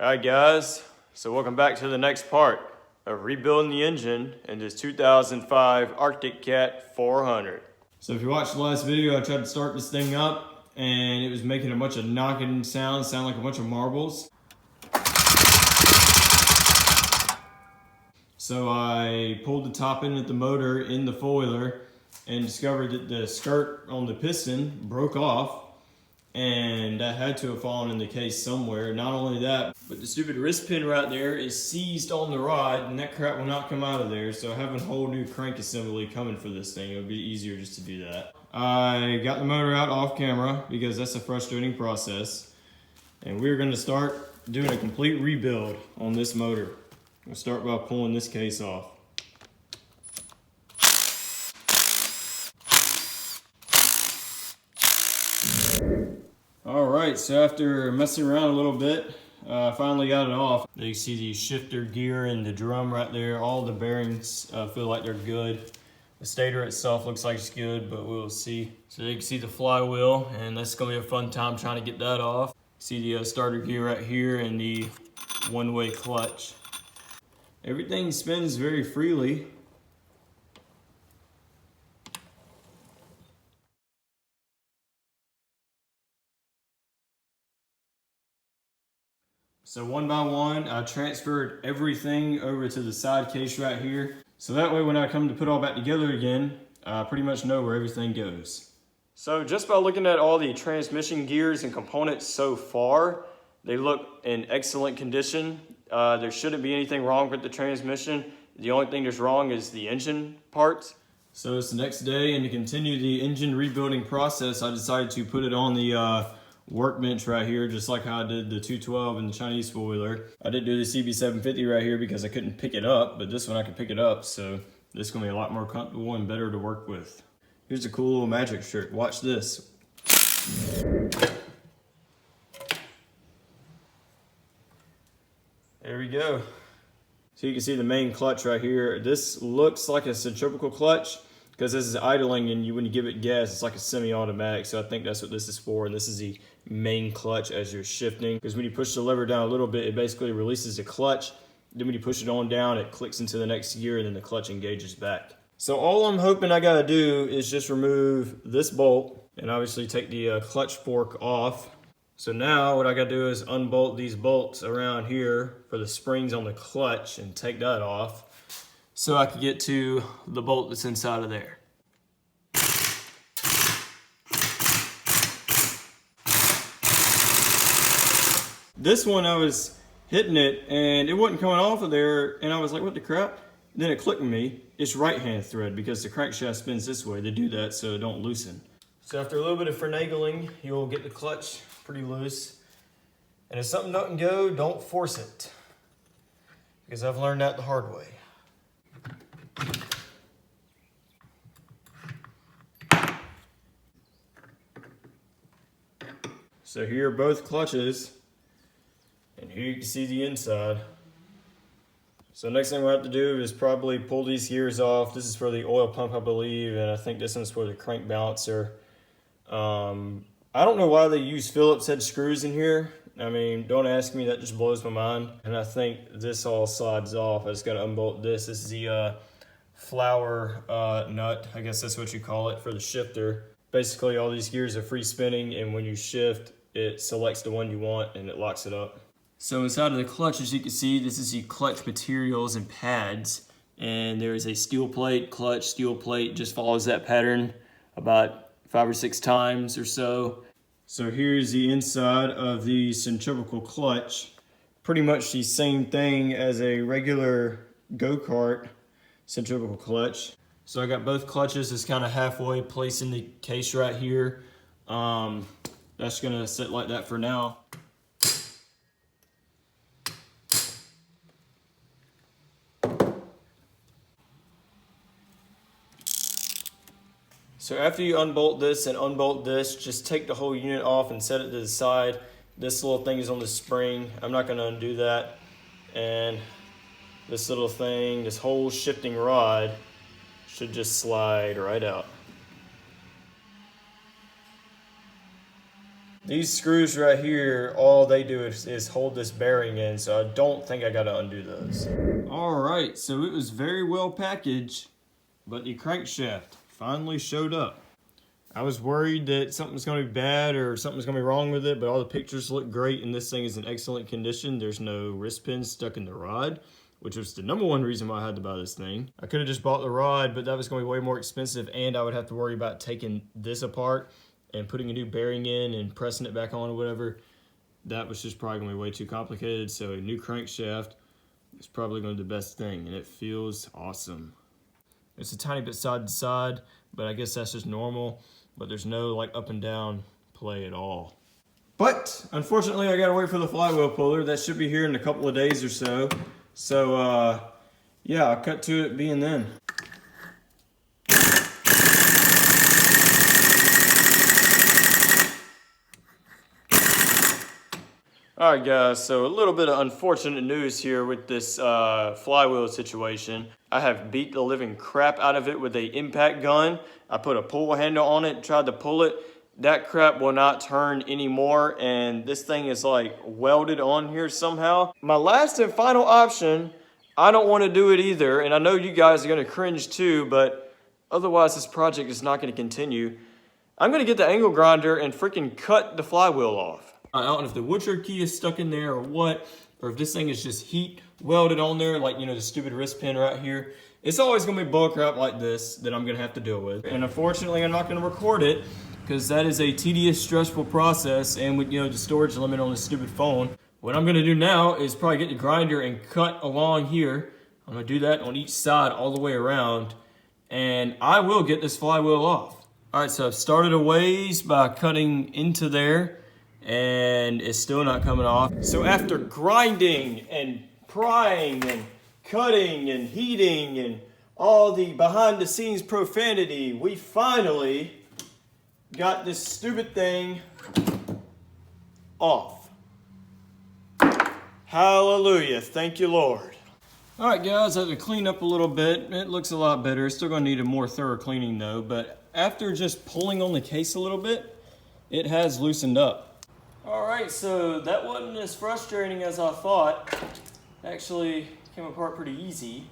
Alright guys, so welcome back to the next part of rebuilding the engine in this 2005 Arctic Cat 400. So if you watched the last video, I tried to start this thing up and it was making a bunch of knocking sounds, sound like a bunch of marbles. So I pulled the top end of the motor in the foiler and discovered that the skirt on the piston broke off, and that had to have fallen in the case somewhere. Not only that, but the stupid wrist pin right there is seized on the rod and that crap will not come out of there. So I have a whole new crank assembly coming for this thing. It would be easier just to do that. I got the motor out off camera because that's a frustrating process. And we're gonna start doing a complete rebuild on this motor. We'll start by pulling this case off. Alright, so after messing around a little bit, I finally got it off. You can see the shifter gear and the drum right there. All the bearings feel like they're good. The stator itself looks like it's good, but we'll see. So you can see the flywheel, and that's going to be a fun time trying to get that off. See the starter gear right here and the one-way clutch. Everything spins very freely. So one by one, I transferred everything over to the side case right here. So that way when I come to put all back together again, I pretty much know where everything goes. So just by looking at all the transmission gears and components so far, they look in excellent condition. There shouldn't be anything wrong with the transmission. The only thing that's wrong is the engine parts. So it's the next day, and to continue the engine rebuilding process, I decided to put it on the workbench right here, just like how I did the 212 and the Chinese four-wheeler. I did do the CB750 right here because I couldn't pick it up, but this one I could pick it up, so this is gonna be a lot more comfortable and better to work with. Here's a cool little magic trick. Watch this. There we go. So you can see the main clutch right here. This looks like a centrifugal clutch because this is idling, and when you give it gas, it's like a semi-automatic. So I think that's what this is for, and this is the main clutch as you're shifting. Because when you push the lever down a little bit, it basically releases the clutch. Then when you push it on down, it clicks into the next gear, and then the clutch engages back. So all I'm hoping I gotta do is just remove this bolt, and obviously take the clutch fork off. So now what I gotta do is unbolt these bolts around here for the springs on the clutch and take that off so I can get to the bolt that's inside of there. This one, I was hitting it and it wasn't coming off of there, and I was like, what the crap? Then it clicked with me. It's right-hand thread because the crankshaft spins this way. They do that so it don't loosen. So after a little bit of finagling, you'll get the clutch pretty loose. And if something doesn't go, don't force it, because I've learned that the hard way. So here are both clutches, and here you can see the inside. So next thing we'll have to do is probably pull these gears off. This is for the oil pump, I believe, and I think this one's for the crank balancer. I don't know why they use Phillips head screws in here. I mean, don't ask me, that just blows my mind. And I think this all slides off. I just gotta unbolt this. This is the flower nut, I guess that's what you call it, for the shifter. Basically all these gears are free spinning, and when you shift, it selects the one you want and it locks it up. So inside of the clutch, as you can see, this is the clutch materials and pads. And there is a steel plate, clutch, steel plate, just follows that pattern about 5 or 6 times or so. So here's the inside of the centrifugal clutch. Pretty much the same thing as a regular go-kart centrifugal clutch. So I got both clutches just kind of halfway placed in the case right here. That's gonna sit like that for now. So after you unbolt this and unbolt this, just take the whole unit off and set it to the side. This little thing is on the spring. I'm not gonna undo that. And this little thing, this whole shifting rod should just slide right out. These screws right here, all they do is hold this bearing in, so I don't think I gotta undo those. All right, so it was very well packaged, but the crankshaft finally showed up. I was worried that something's gonna be bad or something's gonna be wrong with it, but all the pictures look great and this thing is in excellent condition. There's no wrist pins stuck in the rod, which was the #1 reason why I had to buy this thing. I could have just bought the rod, but that was gonna be way more expensive and I would have to worry about taking this apart and putting a new bearing in and pressing it back on or whatever. That was just probably gonna be way too complicated. So a new crankshaft is probably gonna be the best thing and it feels awesome. It's a tiny bit side to side, but I guess that's just normal. But there's no like up and down play at all. But unfortunately I gotta wait for the flywheel puller. That should be here in a couple of days or so. So yeah, I'll cut to it being then. All right guys, so a little bit of unfortunate news here with this flywheel situation. I have beat the living crap out of it with a impact gun. I put a pull handle on it, tried to pull it. That crap will not turn anymore, and this thing is like welded on here somehow. My last and final option, I don't want to do it either, and I know you guys are going to cringe too, but otherwise this project is not going to continue. I'm going to get the angle grinder and freaking cut the flywheel off. I don't know if the wood thread key is stuck in there or what, or if this thing is just heat welded on there, like, you know, the stupid wrist pin right here. It's always gonna be bull crap like this that I'm gonna have to deal with. And unfortunately, I'm not gonna record it because that is a tedious, stressful process. And with, you know, the storage limit on this stupid phone, what I'm gonna do now is probably get the grinder and cut along here. I'm gonna do that on each side all the way around, and I will get this flywheel off. All right, so I've started a ways by cutting into there, and it's still not coming off. So after grinding and prying and cutting and heating and all the behind the scenes profanity, we finally got this stupid thing off. Hallelujah, thank you Lord. All right guys, I had to clean up a little bit. It looks a lot better. It's still gonna need a more thorough cleaning though, but after just pulling on the case a little bit, it has loosened up. All right, so that wasn't as frustrating as I thought. Actually came apart pretty easy.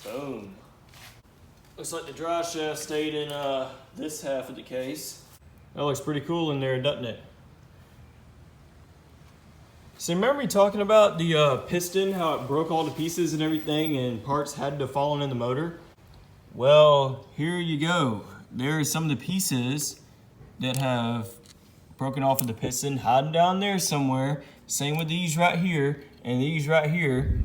Boom. Looks like the dry shaft stayed in this half of the case. That looks pretty cool in there, doesn't it? So remember me talking about the piston, how it broke all to pieces and everything and parts had to fall in the motor? Well, here you go. There are some of the pieces that have broken off of the piston hiding down there somewhere. Same with these right here and these right here.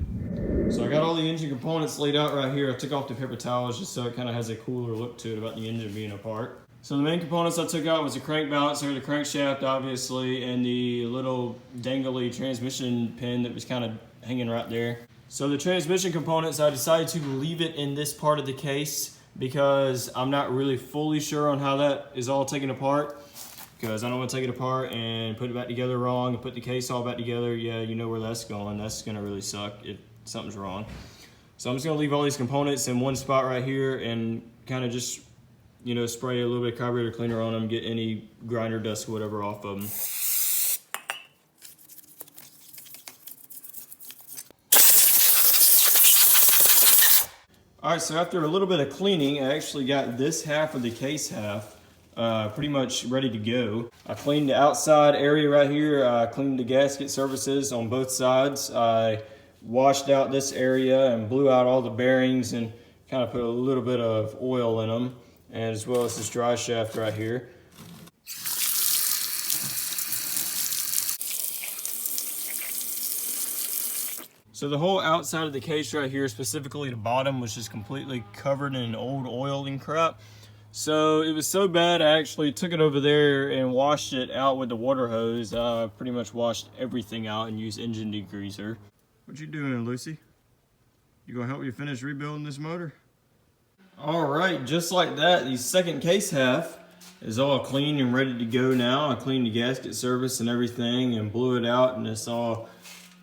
So I got all the engine components laid out right here. I took off the paper towels just so it kind of has a cooler look to it about the engine being apart. So the main components I took out was the crank balancer, the crankshaft obviously, and the little dangly transmission pin that was kind of hanging right there. So the transmission components, I decided to leave it in this part of the case because I'm not really fully sure on how that is all taken apart, because I don't want to take it apart and put it back together wrong and put the case all back together. Yeah, you know where that's going. That's going to really suck if something's wrong. So I'm just going to leave all these components in one spot right here and kind of just, you know, spray a little bit of carburetor cleaner on them, get any grinder dust or whatever off of them. All right, so after a little bit of cleaning, I actually got this half of the case half pretty much ready to go. I cleaned the outside area right here. I cleaned the gasket surfaces on both sides. I washed out this area and blew out all the bearings and kind of put a little bit of oil in them, and as well as this dry shaft right here. So the whole outside of the case right here, specifically the bottom, was just completely covered in old oil and crap. So it was so bad, I actually took it over there and washed it out with the water hose. I pretty much washed everything out and used engine degreaser. What you doing, Lucy? You gonna help me finish rebuilding this motor? All right, just like that, the second case half is all clean and ready to go now. I cleaned the gasket surface and everything and blew it out, and it's all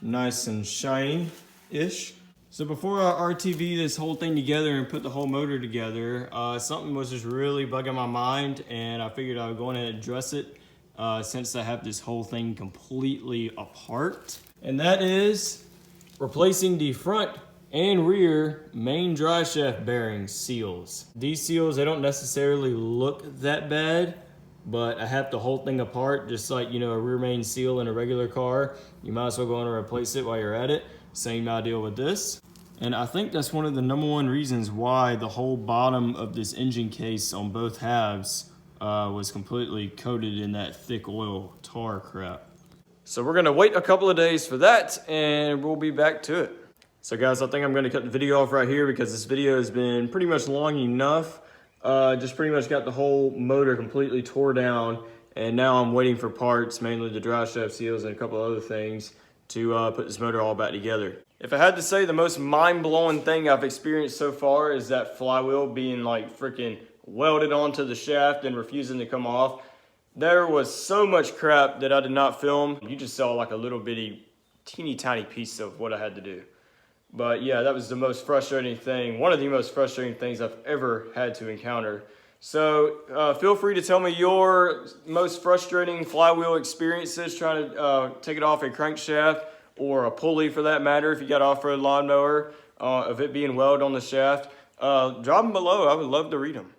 nice and shiny-ish. So before I RTV this whole thing together and put the whole motor together, something was just really bugging my mind, and I figured I would go ahead and address it since I have this whole thing completely apart. And that is replacing the front and rear main drive shaft bearing seals. These seals, they don't necessarily look that bad, but I have the whole thing apart, just like, you know, a rear main seal in a regular car. You might as well go in and replace it while you're at it. Same idea with this. And I think that's one of the #1 reasons why the whole bottom of this engine case on both halves was completely coated in that thick oil tar crap. So we're gonna wait a couple of days for that and we'll be back to it. So guys, I think I'm gonna cut the video off right here because this video has been pretty much long enough. Just pretty much got the whole motor completely tore down, and now I'm waiting for parts, mainly the drive shaft seals and a couple other things, to put this motor all back together. If I had to say the most mind-blowing thing I've experienced so far is that flywheel being like freaking welded onto the shaft and refusing to come off. There was so much crap that I did not film. You just saw like a little bitty, teeny tiny piece of what I had to do. But yeah, that was the most frustrating thing, one of the most frustrating things I've ever had to encounter. So feel free to tell me your most frustrating flywheel experiences trying to take it off a crankshaft or a pulley for that matter, if you got off-road lawnmower, of it being welded on the shaft. Drop them below, I would love to read them.